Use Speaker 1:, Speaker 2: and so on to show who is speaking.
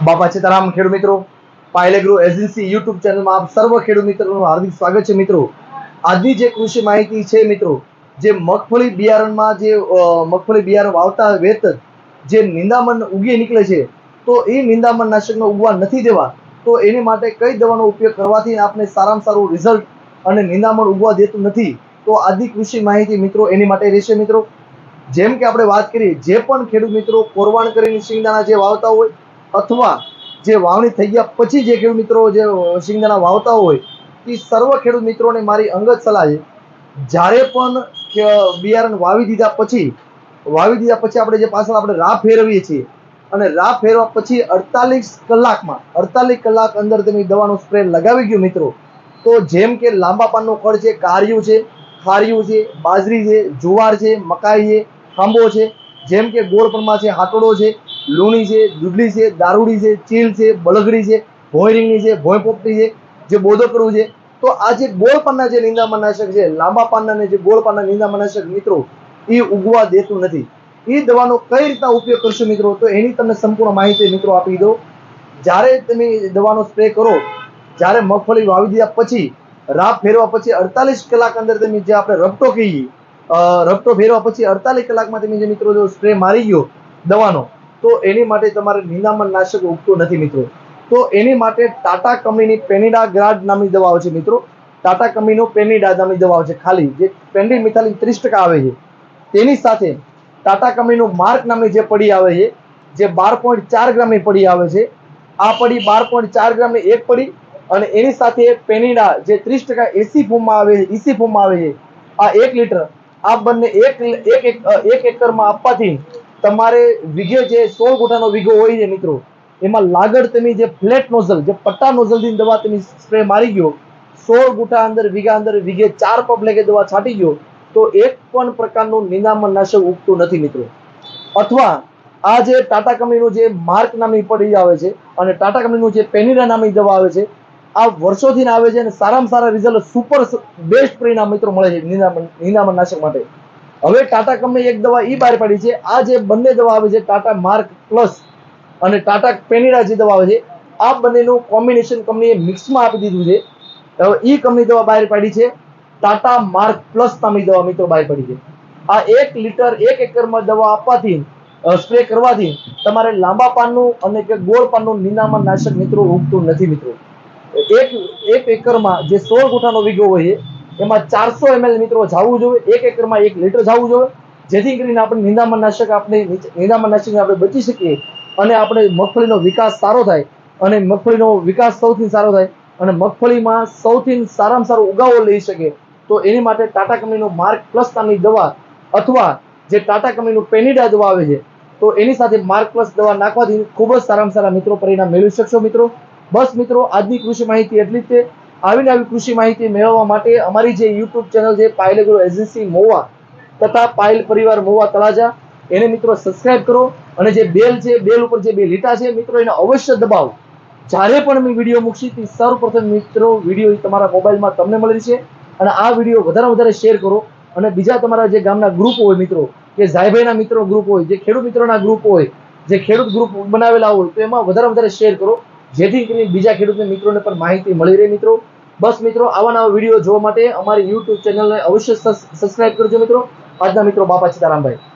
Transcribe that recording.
Speaker 1: બાપા સીતારામ ખેડૂત મિત્રો, પાયલેગ્રો એજન્સી યુટ્યુબ ચેનલમાં આપ સર્વ ખેડૂત મિત્રોનું હાર્દિક સ્વાગત છે મિત્રો। આજની જે કૃષિ માહિતી છે મિત્રો, જે મગફળી બિયારણમાં જે મગફળી બિયારણ વાવતા વેત જે નિંદામણ ઉગી નીકળે છે, તો એ નિંદામણ નાશકનો ઉગવા નથી દેવા, તો એની માટે કઈ દવાનો ઉપયોગ કરવાથી આપણે સારામાં સારું રિઝલ્ટ અને નિંદામણ ઉગવા દેતું નથી, તો આજની કૃષિ માહિતી મિત્રો એની માટે રહેશે મિત્રો। જેમ કે આપણે વાત કરીએ, જે પણ ખેડૂત મિત્રો કોરવાણ કરીને શિંગદાણા જે વાવતા હોય અથવા જે વાવણી થઈ ગયા પછી જે ખેડૂત મિત્રો જે શિંગદાણા વાવતા હોય, એ સર્વ ખેડૂત મિત્રોને મારી અંગત સલાહ છે, જ્યારે પણ બિયારણ વાવી દીધા પછી આપણે જે પાછળ આપણે રાહ ફેરવીએ છીએ, અને રાહ ફેરવા પછી 48 કલાક અંદર તમે દવાનો સ્પ્રે લગાવી ગયો મિત્રો, તો જેમ કે લાંબા પાનનો ખડ છે, કારિયું છે, ખારિયું છે, બાજરી છે, જુવાર છે, મકાઈ છે, ખાંબો છે, જેમ કે ગોળપણમાં છે, હાટોડો છે, લૂણી છે, દૂધલી છે, દારૂડી છે, ચીલ છે, બળગડી છે, ભોંય રીંગણી છે, ભોંય પોપટી છે, જે બોદકડું છે, તો આ જે ગોળ પાનના જે નિંદામણનાશક છે, લાંબા પાનના જે ગોળ પાનના નિંદામણનાશક મિત્રો એ ઉગવા દેતું નથી। એ દવાનો કઈ રીતના ઉપયોગ કરશો મિત્રો, તો એની તમને સંપૂર્ણ માહિતી મિત્રો આપી દો। જ્યારે તમે દવાનો સ્પ્રે કરો, જ્યારે મગફળી વાવી દીધા પછી રાહ ફેરવા પછી 48 કલાક અંદર તમે જે આપણે રપટો કહીએ, રપટો ફેરવા પછી 48 કલાકમાં તમે જે મિત્રો જો સ્પ્રે મારી ગયો દવાનો, તો એની માટે તમારે નિંદામણ નાશક ઉગતું નથી મિત્રો। તો એની માટે ટાટા કંપનીની પેનિડા ગ્રાડ નામની દવા આવે છે મિત્રો। ટાટા કંપનીનો પેનિડા નામની દવા આવે છે, ખાલી જે પેન્ડિમિથાલિન 30% આવે છે, તેની સાથે ટાટા કંપનીનું માર્ક નામની જે પડી આવે છે, જે 12.4 ગ્રામની પડી આવે છે, આ પડી 12.4 ગ્રામની એક પડી, અને એની સાથે પેનિડા જે 30% એસી ફોર્મમાં આવે છે, ઇસી ફોર્મમાં આવે છે, આ 1 લીટર, આ બંને એક એકરમાં આપવાથી તમારે વીઘે જે 16 ગુઠાનો વીઘો હોય છે મિત્રો, એમાં લાગડ તમે જે ફ્લેટ નોઝલ જે પટ્ટા નોઝલથી દવા તમે સ્પ્રે મારી ગયો, 16 ગુઠા અંદર વીઘે 4 પંપ લેકે દવા છાંટી ગયો, તો એક પણ પ્રકારનું નિંદામણ નાશક ઉગતું નથી મિત્રો। અથવા આ જે ટાટા કંપનીનું જે માર્ક નામની પડી આવે છે અને ટાટા કંપનીનું જે પેનિડા નામની દવા આવે છે, આ વર્ષોથી આવે છે અને સારામાં સારા રિઝલ્ટ, સુપર બેસ્ટ પરિણામ મિત્રો મળે છે નિંદામણ નાશક માટે। હવે ટાટા કંપની એક દવા ઈ બહાર પાડી છે, આ જે બંને દવા આવે છે, ટાટા માર્ક પ્લસ અને ટાટા પેનિડા જે દવા આવે છે, આ બંનેનું કોમ્બિનેશન કંપનીએ મિક્સમાં આપી દીધું છે। હવે ઈ કંપની દવા બહાર પાડી છે, ટાટા માર્ક પ્લસ નામની દવા મિત્રો બહાર પડી છે। આ 1 લીટર 1 એકરમાં દવા આપવાથી, સ્પ્રે કરવાથી તમારે લાંબા પાનનું અને કે ગોળ પાનનું નિંદામણ નાશક મિત્રો ઉગતું નથી મિત્રો। એક એકરમાં જે 16 ગુઠાનો વીઘો હોય છે, એમાં 400 ml મિત્રો જાવું જોઈએ, 1 એકરમાં 1 લીટર જાવું જોઈએ, જેથી કરીને આપણે નિંદામણ નાશક આપણે બચી શકીએ અને આપણે મગફળીનો વિકાસ સારો થાય, અને મગફળીનો વિકાસ સૌથી સારો થાય અને મગફળીમાં સૌથી સારામાં સારો ઉગાવો લઈ શકે, તો એની માટે ટાટા કંપનીનું માર્ક પ્લસ નામની દવા અથવા જે ટાટા કંપનીનું પેનિડા દવા આવે છે, તો એની સાથે માર્ક પ્લસ દવા નાખવાથી ખૂબ જ સારામાં સારા મિત્રો પરિણામ મેળવી શકશો મિત્રો। બસ મિત્રો, આજની કૃષિ માહિતી એટલી જ છે। આવી કૃષિ માહિતી મેળવવા માટે અમારી જે યુટ્યુબ ચેનલ છે પાયલેગ્રો એજન્સી મોવા તથા પાયલ પરિવાર મોવા તળાજા, એને મિત્રો સબસ્ક્રાઇબ કરો, અને જે બેલ છે, બેલ ઉપર જે બે લીટા છે મિત્રો, એને અવશ્ય દબાવો। જ્યારે પણ મેં વિડીયો મૂકશી તે સર્વપ્રથમ મિત્રો વિડીયો તમારા મોબાઈલમાં તમને મળી છે, અને આ વિડીયો વધારે શેર કરો, અને બીજા તમારા જે ગામના ગ્રુપ હોય મિત્રો, કે જાયભાઈના મિત્રો ગ્રુપ હોય, જે ખેડૂત મિત્રોના ગ્રુપ હોય, જે ખેડૂત ગ્રુપ બનાવેલા હોય, તો એમાં વધારે શેર કરો, જેથી કરીને બીજા ખેડૂત મિત્રોને પણ માહિતી મળી રહે મિત્રો। બસ મિત્રો, આવા નવા વિડીયો જોવા માટે અમારી યુટ્યુબ ચેનલને અવશ્ય સબસ્ક્રાઇબ કરજો મિત્રો। આજના મિત્રો બાપા સીતારામભાઈ।